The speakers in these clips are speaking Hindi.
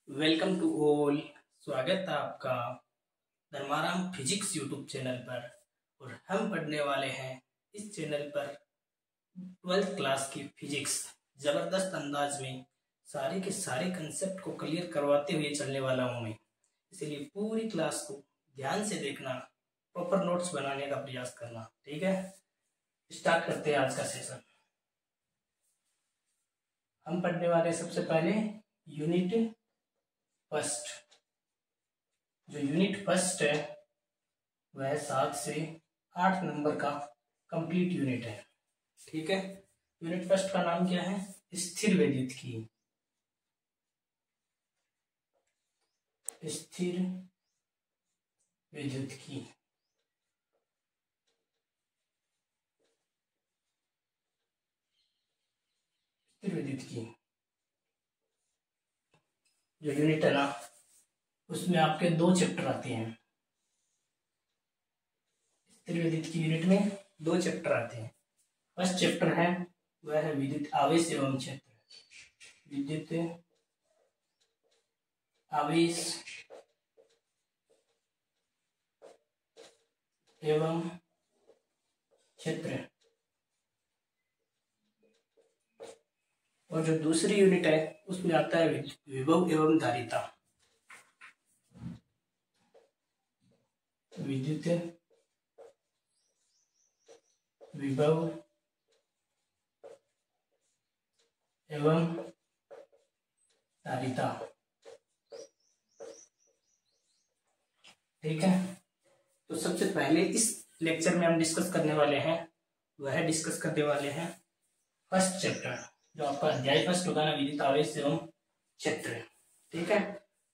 Welcome to all. स्वागत है आपका धर्माराम फिजिक्स यूट्यूब चैनल पर। और हम पढ़ने वाले हैं इस चैनल पर 12th क्लास की फिजिक्स जबरदस्त अंदाज में सारे के सारे कंसेप्ट को क्लियर करवाते हुए चलने वाला हूँ मैं। इसलिए पूरी क्लास को ध्यान से देखना, प्रॉपर नोट्स बनाने का प्रयास करना। ठीक है, स्टार्ट करते हैं आज का सेशन। हम पढ़ने वाले सबसे पहले यूनिट फर्स्ट। जो यूनिट फर्स्ट है वह 7 से 8 नंबर का कंप्लीट यूनिट है। ठीक है, यूनिट फर्स्ट का नाम क्या है? स्थिर विद्युत स्थिर विद्युत जो यूनिट है ना, उसमें आपके 2 चैप्टर आते हैं। स्थिर विद्युत की यूनिट में 2 चैप्टर आते हैं। फर्स्ट चैप्टर है वह है विद्युत आवेश एवं क्षेत्र। विद्युत आवेश एवं क्षेत्र। और जो दूसरी यूनिट है उसमें आता है विभव एवं धारिता। विद्युत विभव एवं धारिता। ठीक है, तो सबसे पहले इस लेक्चर में हम डिस्कस करने वाले हैं फर्स्ट चैप्टर, जो आपका अध्याय फर्स्ट होगा ना, विद्युत आवेश एवं क्षेत्र। ठीक है,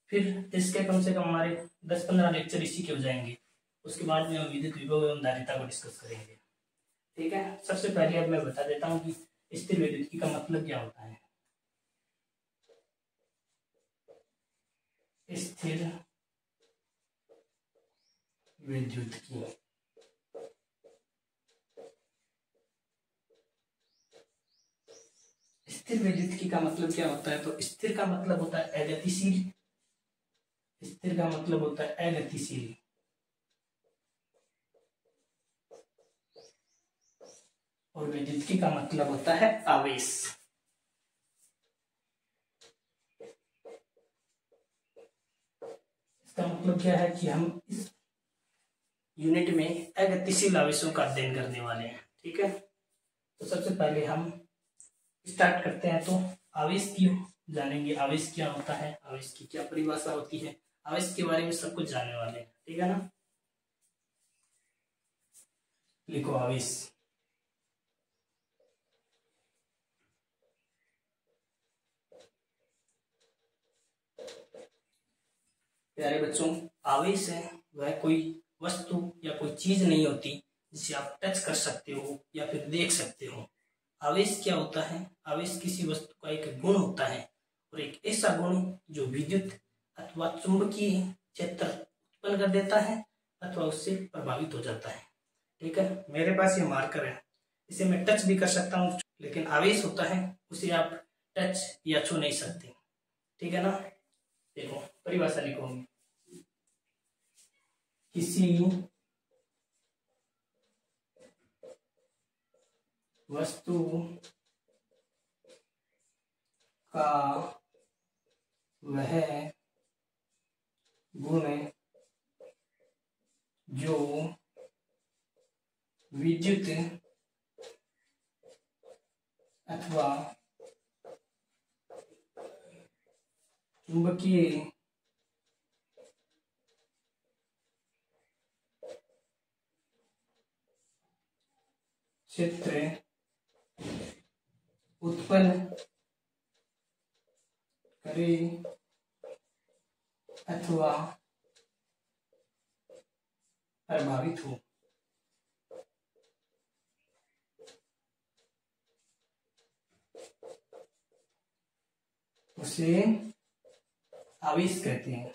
फिर इसके कम से कम हमारे 10-15 लेक्चर इसी के हो जाएंगे। उसके बाद में हम विद्युत विभव एवं धारिता को डिस्कस करेंगे। ठीक है, सबसे पहले अब मैं बता देता हूँ कि स्थिर विद्युत का मतलब क्या होता है। स्थिर विद्युत स्थिर विद्युत का मतलब क्या होता है? तो स्थिर का मतलब होता है अगतिशील। स्थिर का मतलब होता है अगतिशील। और विद्युत का मतलब होता है आवेश। इसका मतलब क्या है कि हम इस यूनिट में अगतिशील आवेशों का अध्ययन करने वाले हैं। ठीक है, तो सबसे पहले हम स्टार्ट करते हैं। तो आवेश की जानेंगे, आवेश क्या होता है, आवेश की क्या परिभाषा होती है, आवेश के बारे में सब कुछ जानने वाले हैं। ठीक है ना, लिखो आवेश। प्यारे बच्चों, आवेश है वह कोई वस्तु या कोई चीज नहीं होती जिसे आप टच कर सकते हो या फिर देख सकते हो। आवेश क्या होता है? आवेश किसी वस्तु का एक गुण होता है, और एक ऐसा गुण जो विद्युत अथवा चुंबकीय क्षेत्र उत्पन्न कर देता है अथवा उससे प्रभावित हो जाता है। ठीक है, मेरे पास ये मार्कर है, इसे मैं टच भी कर सकता हूँ, लेकिन आवेश होता है उसे आप टच या छू नहीं सकते। ठीक है ना, देखो परिभाषा लिखो। किसी वस्तु का वह गुण जो विद्युत अथवा चुंबकीय क्षेत्र उत्पन्न करे अथवा प्रभावित हो, उसे आवेश कहते हैं।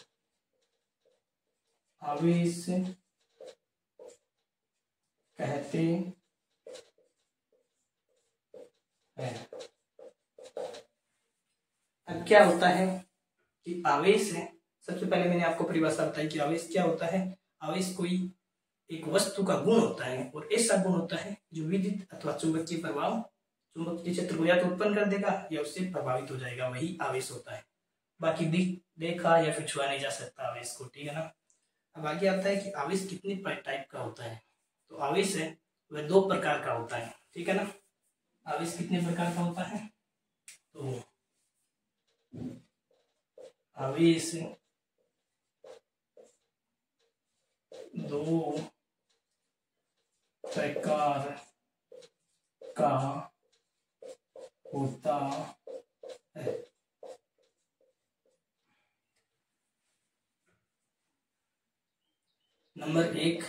आवेश कहते हैं। अब क्या होता है कि आवेश है, सबसे पहले मैंने आपको परिभाषा बताई कि आवेश क्या होता है। आवेश कोई एक वस्तु का गुण होता है और ऐसा गुण होता है जो विद्युत अथवा चुंबकीय प्रभाव, चुंबकीय क्षेत्र को या तो उत्पन्न कर देगा या उससे प्रभावित हो जाएगा, वही आवेश होता है। बाकी देखा या फिर छुआ नहीं जा सकता आवेश को, ठीक है ना। अब आगे आता है कि आवेश कितने टाइप का होता है। तो आवेश है वह 2 प्रकार का होता है, ठीक है ना। आवेश कितने प्रकार का होता है, तो आवेश 2 प्रकार का होता है। नंबर 1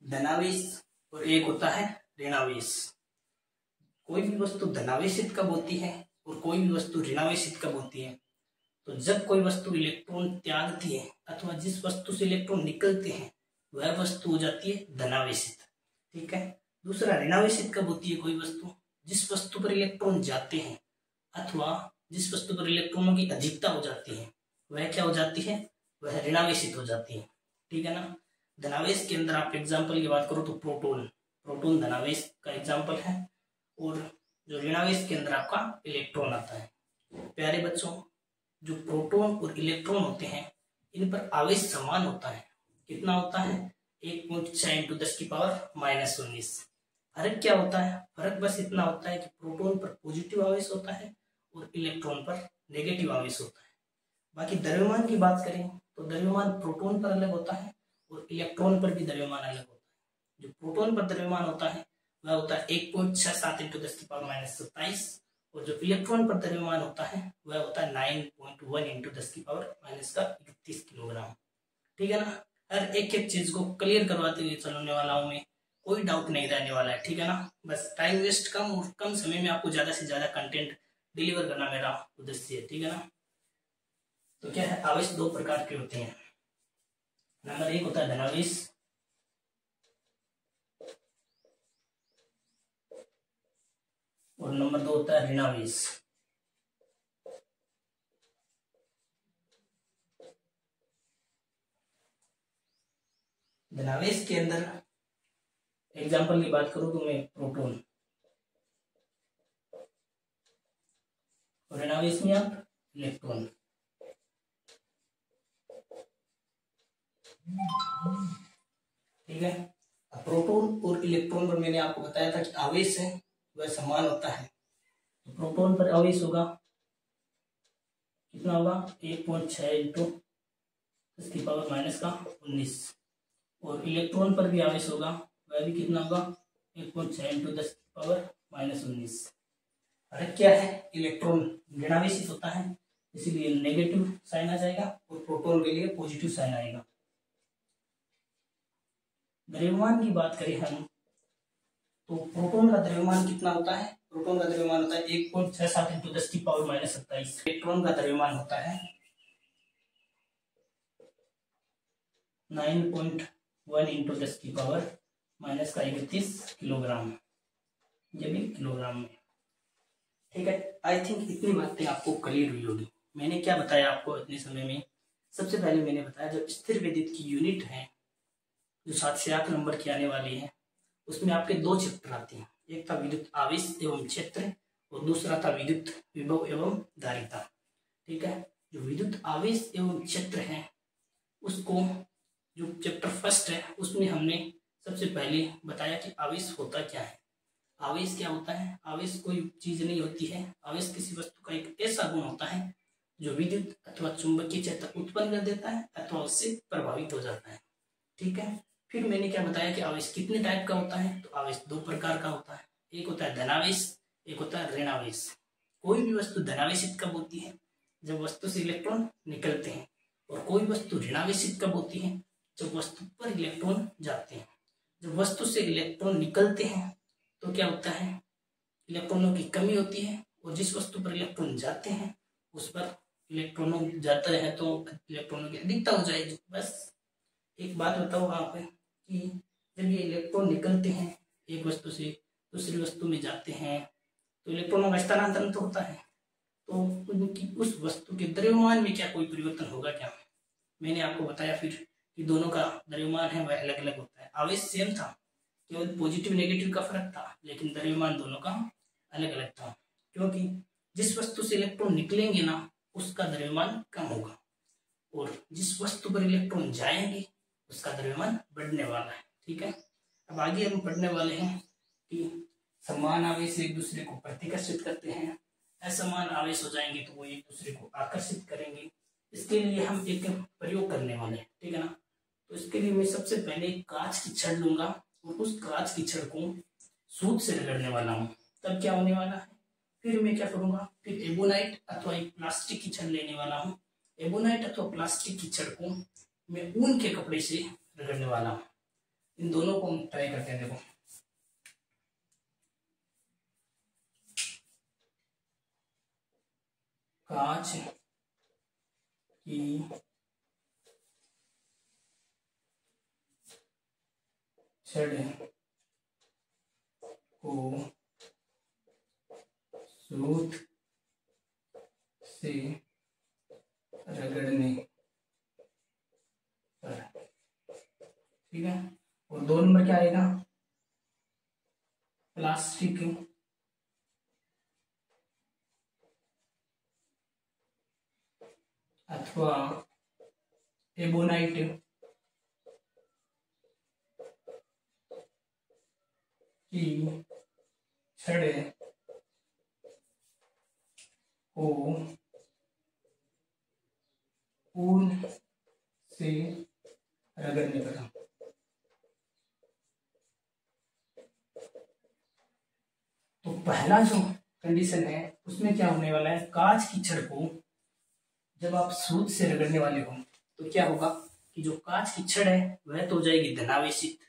धनावेश और एक होता है ऋणावेश। कोई भी वस्तु धनावेशित कब होती है और कोई भी वस्तु ऋणावेशित कब होती है, तो जब कोई वस्तु इलेक्ट्रॉन त्यागती है अथवा जिस वस्तु से इलेक्ट्रॉन निकलते हैं वह वस्तु हो जाती है धनावेशित, ठीक है। दूसरा ऋणावेशित कब होती है कोई वस्तु, जिस वस्तु पर इलेक्ट्रॉन जाते हैं अथवा जिस वस्तु पर इलेक्ट्रॉनों की अधिकता हो जाती है वह क्या हो जाती है, वह ऋणावेशित हो जाती है, ठीक है ना। धनावेश के अंदर आप एग्जाम्पल की बात करो तो प्रोटॉन धनावेश का एग्जाम्पल है, और जो ऋणावेश के अंदर आपका इलेक्ट्रॉन आता है। प्यारे बच्चों, जो प्रोटॉन और इलेक्ट्रॉन होते हैं इन पर आवेश समान होता है। कितना होता है, 1.6 × 10⁻⁻19। फर्क क्या होता है, फर्क बस इतना होता है कि प्रोटॉन पर पॉजिटिव आवेश होता है और इलेक्ट्रॉन पर नेगेटिव आवेश होता है। बाकी द्रव्यमान की बात करें तो द्रव्यमान प्रोटॉन पर अलग होता है और इलेक्ट्रॉन पर भी द्रव्यमान अलग होता है। जो प्रोटॉन पर द्रव्यमान होता है वह होता है 1.67 × 10⁻27, और जो इलेक्ट्रॉन पर द्रव्यमान होता है वह होता है 9.1 × 10⁻31 किलोग्राम, ठीक है ना। हर एक चीज को क्लियर करवाते हुए चलने वाला हूं मैं, कोई डाउट नहीं रहने वाला है, ठीक है ना। बस टाइम वेस्ट कम और कम समय में आपको ज्यादा से ज्यादा कंटेंट डिलीवर करना मेरा उद्देश्य है, ठीक है ना। तो क्या है, आवेश 2 प्रकार के होते हैं। नंबर 1 होता है धनावेश और नंबर 2 होता है ऋणावेश। धनावेश के अंदर एग्जाम्पल की बात करूं तो मैं प्रोटॉन, और ऋणावेश में आप इलेक्ट्रॉन, ठीक है। अब प्रोटॉन और इलेक्ट्रॉन पर मैंने आपको बताया था कि आवेश है वह समान होता है। तो प्रोटॉन पर आवेश होगा कितना होगा, 1.6 × 10⁻⁻19, और इलेक्ट्रॉन पर भी आवेश होगा वह भी कितना होगा, 1.6 × 10⁻⁻19। फर्क क्या है, इलेक्ट्रॉन ऋणावेशित होता है इसीलिए नेगेटिव साइन आ जाएगा और प्रोटॉन के लिए पॉजिटिव साइन आएगा। द्रव्यमान की बात करें हम तो प्रोटॉन का द्रव्यमान कितना होता है, प्रोटॉन का द्रव्यमान होता है 1.67 × 10⁻27। इलेक्ट्रॉन का द्रव्यमान होता है 9.1 × 10⁻31 किलोग्राम, ये भी किलोग्राम में, ठीक है। आई थिंक इतनी बातें आपको क्लियर हुई होगी। मैंने क्या बताया आपको इतने समय में, सबसे पहले मैंने बताया जो स्थिर विद्युत की यूनिट है जो 7 से 8 नंबर की आने वाली है उसमें आपके 2 चैप्टर आते हैं। एक था विद्युत आवेश एवं क्षेत्र और दूसरा था विद्युत विभव एवं धारिता, ठीक है। जो विद्युत आवेश एवं क्षेत्र है उसको, जो चैप्टर फर्स्ट है उसमें हमने सबसे पहले बताया कि आवेश होता क्या है। आवेश क्या होता है, आवेश कोई चीज नहीं होती है, आवेश किसी वस्तु का एक ऐसा गुण होता है जो विद्युत अथवा चुंबकीय क्षेत्र उत्पन्न कर देता है अथवा उससे प्रभावित हो जाता है, ठीक है। फिर मैंने क्या बताया कि आवेश कितने टाइप का होता है, तो आवेश 2 प्रकार का होता है। एक होता है धनावेश, एक होता है ऋणावेश। कोई भी वस्तु धनावेशित कब होती है, जब वस्तु से इलेक्ट्रॉन निकलते हैं, और कोई वस्तु ऋणावेशित कब होती है, जब वस्तु पर इलेक्ट्रॉन जाते हैं। जब वस्तु से इलेक्ट्रॉन निकलते हैं तो क्या होता है, इलेक्ट्रॉनों की कमी होती है, और जिस वस्तु पर इलेक्ट्रॉन जाते हैं उस पर इलेक्ट्रॉनों जाता है तो इलेक्ट्रॉनों की अधिकता हो जाएगी। बस एक बात बताओ आप कि जब ये इलेक्ट्रॉन निकलते हैं एक वस्तु से दूसरी वस्तु में जाते हैं तो इलेक्ट्रॉनों का स्थानांतरण तो होता है, तो उनकी उस वस्तु के द्रव्यमान में क्या कोई परिवर्तन होगा क्या? मैंने आपको बताया फिर कि दोनों का द्रव्यमान है वह अलग अलग होता है। आवेश सेम था, केवल पॉजिटिव नेगेटिव का फर्क था, लेकिन द्रव्यमान दोनों का अलग अलग था, क्योंकि जिस वस्तु से इलेक्ट्रॉन निकलेंगे ना उसका द्रव्यमान कम होगा, और जिस वस्तु पर इलेक्ट्रॉन जाएंगे उसका द्रव्यमान बढ़ने वाला है। ठीक है, अब आगे हम पढ़ने वाले हैं कि समान आवेश एक दूसरे को प्रतिकर्षित करते हैं, असमान आवेश हो जाएंगे तो वो एक दूसरे को आकर्षित करेंगे। इसके लिए हम एक प्रयोग करने वाले हैं, ठीक है ना। तो इसके लिए मैं सबसे पहले कांच की छड़ लूंगा और उस कांच की छड़ को सूत से रगड़ने वाला हूँ। तब क्या होने वाला है, फिर मैं क्या करूंगा, फिर एबोनाइट अथवा एक प्लास्टिक की छड़ लेने वाला हूँ। एबोनाइट अथवा प्लास्टिक की छड़ को मैं ऊन के कपड़े से रगड़ने वाला हूँ। इन दोनों को हम ट्राई करते हैं। देखो, कांच की छड़ को सूत से रगड़ने पर, ठीक है। और 2 नंबर क्या आएगा, प्लास्टिक अथवा एबोनाइट की छड़ को ऊन से रगड़ने पर। तो पहला जो कंडीशन है उसमें क्या होने वाला है, कांच की छड़ को जब आप सूत से रगड़ने वाले हो तो क्या होगा कि जो कांच की छड़ है वह तो हो जाएगी धनावेशित,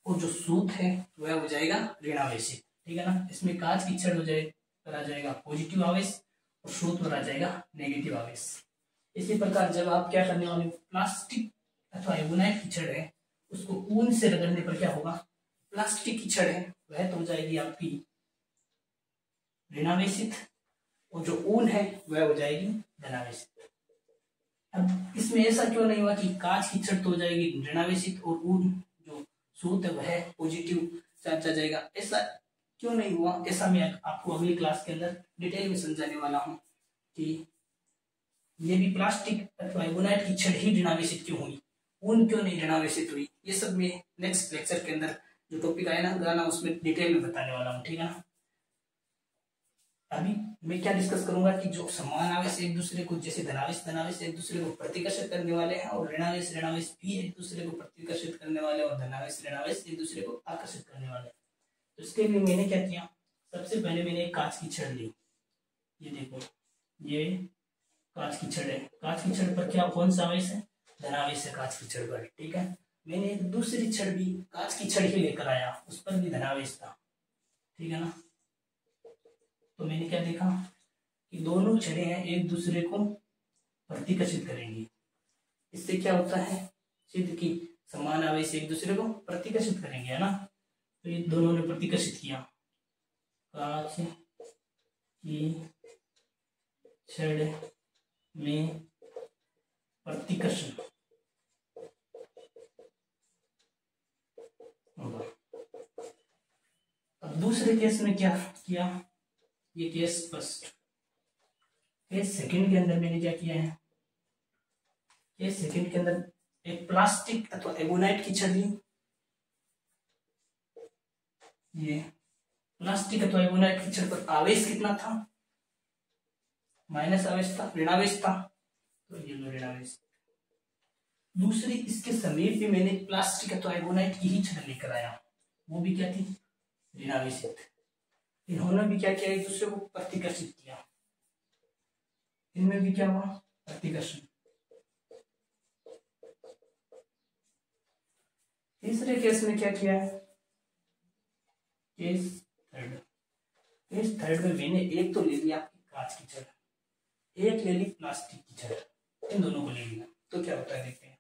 और जो सूत है वह हो जाएगा ऋणावेशित, ठीक है ना। इसमें कांच की छड़ हो आ जाएगा पॉजिटिव आवेश और सूत पर आ जाएगा नेगेटिव आवेश। इसी प्रकार जब आप क्या करने वाले हो, प्लास्टिक अथवा एबोनाइट की छड़ है उसको ऊन से रगड़ने पर क्या होगा, प्लास्टिक की छड़ है वह तो हो जाएगी आपकी ऋणावेशित और जो ऊन है वह हो जाएगी धनावेशित। अब इसमें ऐसा क्यों नहीं हुआ कि कांच की छड़ तो हो जाएगी ऋणावेशित और ऊन जो सूत है वह पॉजिटिव से आ जाएगा, ऐसा क्यों नहीं हुआ? ऐसा मैं आपको अगली क्लास के अंदर डिटेल में समझाने वाला हूँ कि ये भी प्लास्टिक अथवा एबोनाइट की छड़ ही ऋणावेशित क्यों हुई, ऊन क्यों नहीं ऋणावेशित हुई। ये सब मैं नेक्स्ट लेक्चर के अंदर जो टॉपिक आया ना गाना उसमें डिटेल में बताने वाला हूँ, ठीक है ना। अभी मैं क्या डिस्कस करूंगा कि जो समान आवेश एक दूसरे को, जैसे धनावेश एक दूसरे को प्रतिकर्षित करने वाले हैं, और ऋणावेश भी एक दूसरे को प्रतिकर्षित करने वाले, और धनावेश एक दूसरे को आकर्षित करने वाले। तो इसके लिए मैंने क्या किया, सबसे पहले मैंने एक कांच की छड़ ली। ये देखो, ये कांच की छड़ है। कांच की छड़ पर क्या कौन सा आवेश है, धनावेश है कांच की छड़ पर, ठीक है। मैंने एक दूसरी छड़ भी कांच की छड़ ही लेकर आया, उस पर भी धनावेश था, ठीक है ना। तो मैंने क्या देखा कि दोनों छड़ें हैं एक दूसरे को प्रतिकर्षित करेंगी। इससे क्या होता है, सिद्ध की समान आवेश एक दूसरे को प्रतिकर्षित करेंगे, है ना। तो ये दोनों ने प्रतिकर्षित किया, कांच की छड़ में प्रतिकर्षण होगा। अब दूसरे केस में क्या किया, ये केस फर्स्ट। केस सेकंड के अंदर मैंने क्या किया है, केस सेकंड के अंदर एक प्लास्टिक अथवा एबोनाइट की छड़ ली। ये प्लास्टिक अथवा एबोनाइट की छड़ पर आवेश कितना था, माइनस आवेश था, ऋणावेश था, तो ये लो ऋणावेश। दूसरी इसके समीप भी मैंने प्लास्टिक अथवा एबोनाइट की ही छड़ लेकर आया, वो भी क्या थी, ऋणावेशित। इन्होंने भी क्या किया, एक दूसरे को प्रतिकर्षित किया, इनमें भी क्या हुआ, प्रतिकर्षण। तीसरे केस में क्या किया है, केस थर्ड में मैंने एक तो ले लिया आपकी कांच की छड़, एक ले ली प्लास्टिक की छड़, इन दोनों को ले लिया। तो क्या होता है देखते हैं,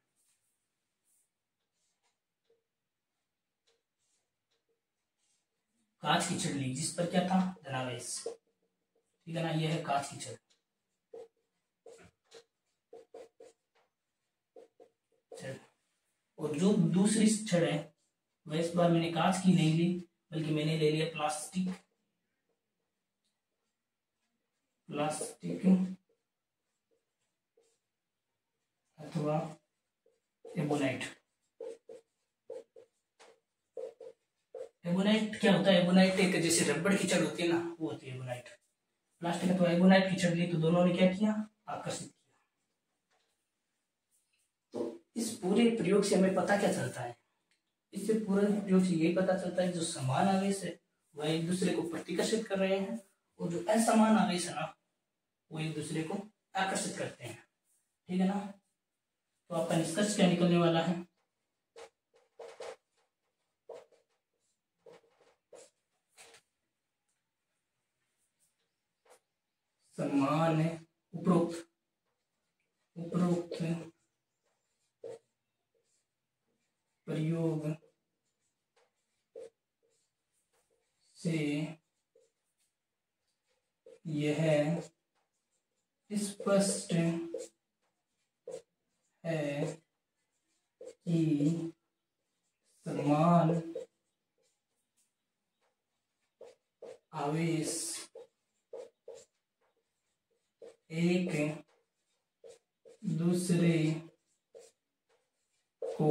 कांच की छड़ ली जिस पर क्या था, धनावेश, ठीक है ना। यह है कांच की छड़, जो दूसरी छड़ है वह इस बार मैंने कांच की नहीं ली, बल्कि मैंने ले लिया प्लास्टिक अथवा एबोनाइट। एबोनाइट क्या होता है? एबोनाइट एक जैसे रबड़ की छड़ होती है ना, वो होती है एबोनाइट। प्लास्टिक अथवा एबोनाइट की छड़ ली तो दोनों ने क्या किया? आकर्षित किया। तो इस पूरे प्रयोग से हमें पता क्या चलता है? इससे पूरे प्रयोग से यही पता चलता है जो समान आवेश है वह एक दूसरे को प्रतिकर्षित कर रहे हैं, और जो असमान आवेश है ना वो एक दूसरे को आकर्षित करते हैं। ठीक है ना? तो आपका निष्कर्ष क्या निकलने वाला है? समान उपरोक्त प्रयोग से यह स्पष्ट है कि समान आवेश एक दूसरे को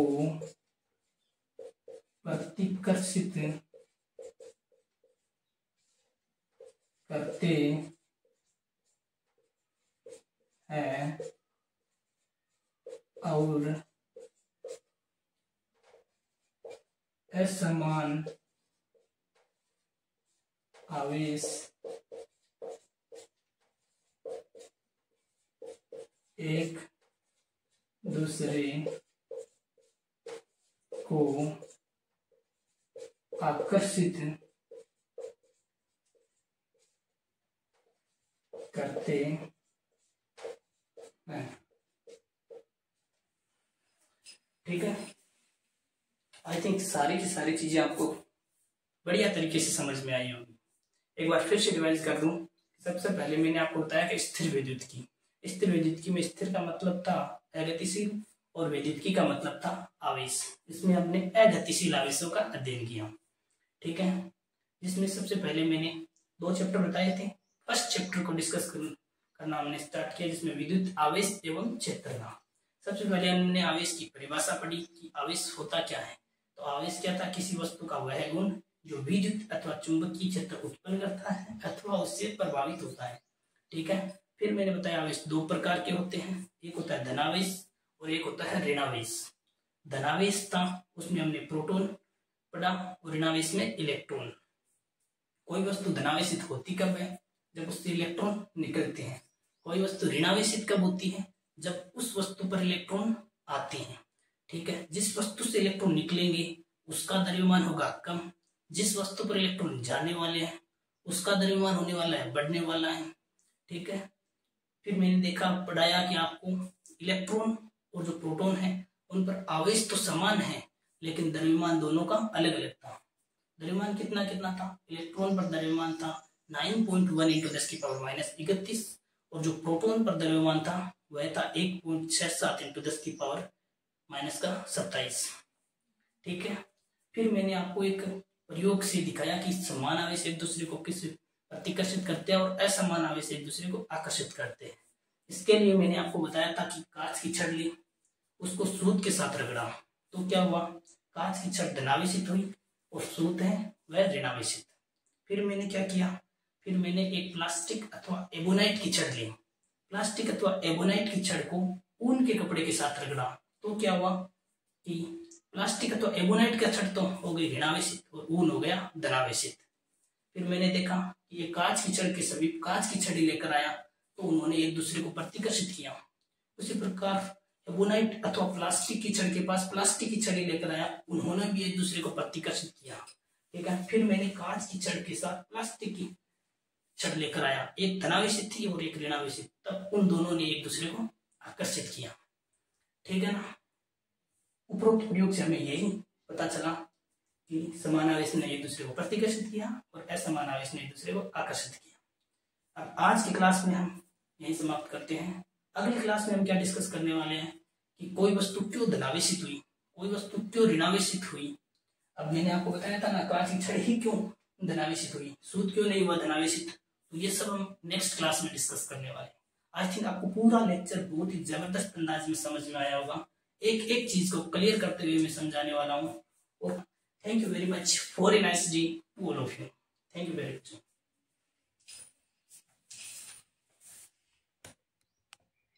प्रतिकर्षित करते हैं और असमान आवेश एक दूसरे को आकर्षित करते हैं। ठीक है, आई थिंक सारी की सारी चीजें आपको बढ़िया तरीके से समझ में आई होगी। एक बार फिर से रिवाइज कर दूं। सबसे पहले मैंने आपको बताया कि स्थिर वैद्युतिकी। स्थिर वैद्युतिकी में स्थिर का मतलब था अगतिशील और वैद्युतिकी का मतलब था आवेश। इसमें हमने अगतिशील आवेशों का अध्ययन किया। ठीक है, जिसमें सबसे पहले मैंने 2 चैप्टर बताए थे। फर्स्ट चैप्टर को डिस्कस करना हमने स्टार्ट किया, जिसमें विद्युत आवेश एवं क्षेत्र था। सबसे पहले हमने आवेश की परिभाषा पढ़ी कि आवेश होता क्या है। तो आवेश क्या था? किसी वस्तु का वह गुण जो विद्युत अथवा चुंबकीय क्षेत्र उत्पन्न करता है अथवा उससे प्रभावित होता है। ठीक है, फिर मैंने बताया आवेश 2 प्रकार के होते हैं। एक होता है धनावेश और एक होता है ऋणावेश। धनावेश था उसमें हमने प्रोटॉन पढ़ा और ऋणावेश में इलेक्ट्रॉन। कोई वस्तु धनावेशित होती कब है? जब उससे इलेक्ट्रॉन निकलते हैं। कोई वस्तु ऋणावेशित कब होती है? जब उस वस्तु पर इलेक्ट्रॉन आते हैं। ठीक है, जिस वस्तु से इलेक्ट्रॉन निकलेंगे उसका द्रव्यमान होगा कम, जिस वस्तु पर इलेक्ट्रॉन जाने वाले हैं उसका द्रव्यमान होने वाला है, बढ़ने वाला है। ठीक है, फिर मैंने देखा पढ़ाया कि आपको इलेक्ट्रॉन और जो प्रोटॉन है उन पर आवेश तो समान है, लेकिन द्रव्यमान दोनों का अलग अलग था। द्रव्यमान कितना कितना था? इलेक्ट्रॉन पर द्रव्यमान था 9.1 × 10⁻31 और जो प्रोटॉन पर द्रव्यमान था वह था 1.67 × 10⁻27। ठीक है, फिर मैंने आपको एक प्रयोग से दिखाया कि समान आवेश एक दूसरे को किस प्रतिकर्षित करते हैं और असमान आवेश एक दूसरे को आकर्षित करते हैं। इसके लिए मैंने आपको बताया था कि कांच की छड़ ली, उसको सूत के साथ रगड़ा, तो क्या हुआ? कांच की छड़ धनावेशित हुई और सूत है वह ऋणावेशित। फिर मैंने क्या किया? फिर मैंने एक प्लास्टिक अथवा एबोनाइट की छड़ ली। प्लास्टिक अथवा एबोनाइट की छड़ को ऊन के कपड़े के साथ रगड़ा, तो क्या हुआ कि प्लास्टिक अथवा एबोनाइट का छड़ तो हो गई ऋणावेशित और ऊन हो गया धनावेशित। फिर मैंने देखा कि ये कांच की छड़ के समीप कांच की छड़ी लेकर आया तो उन्होंने एक दूसरे को प्रतिकर्षित किया। उसी प्रकार एबोनाइट अथवा प्लास्टिक की छड़ के पास प्लास्टिक की छड़ी लेकर आया, उन्होंने भी एक दूसरे को प्रतिकर्षित किया। ठीक है, फिर मैंने कांच की छड़ के साथ प्लास्टिक की छड़ लेकर आया, एक धनावेशित थी और एक ऋणावेशित, तब उन दोनों ने एक दूसरे को आकर्षित किया। ठीक है ना? उपरोक्त प्रयोग से हमें यही पता चला कि समान आवेश ने एक दूसरे को प्रतिकर्षित किया और असमान आवेश ने एक दूसरे को आकर्षित किया। अब आज की क्लास में हम यही समाप्त करते हैं। अगली क्लास में हम क्या डिस्कस करने वाले हैं कि कोई वस्तु क्यों धनावेशित हुई, कोई वस्तु क्यों ऋणावेशित हुई। अब मैंने आपको बताया था ना, कांच की छड़ ही क्यों धनावेशित हुई, सूत क्यों नहीं हुआ धनावेशित। तो ये सब हम नेक्स्ट क्लास में डिस्कस करने वाले हैं। आई थिंक आपको पूरा लेक्चर बहुत ही जबरदस्त अंदाज में समझ में आया होगा। एक एक चीज को क्लियर करते हुए मैं समझाने वाला हूँ। Thank you very much for a nice day to all of you. Thank you very much.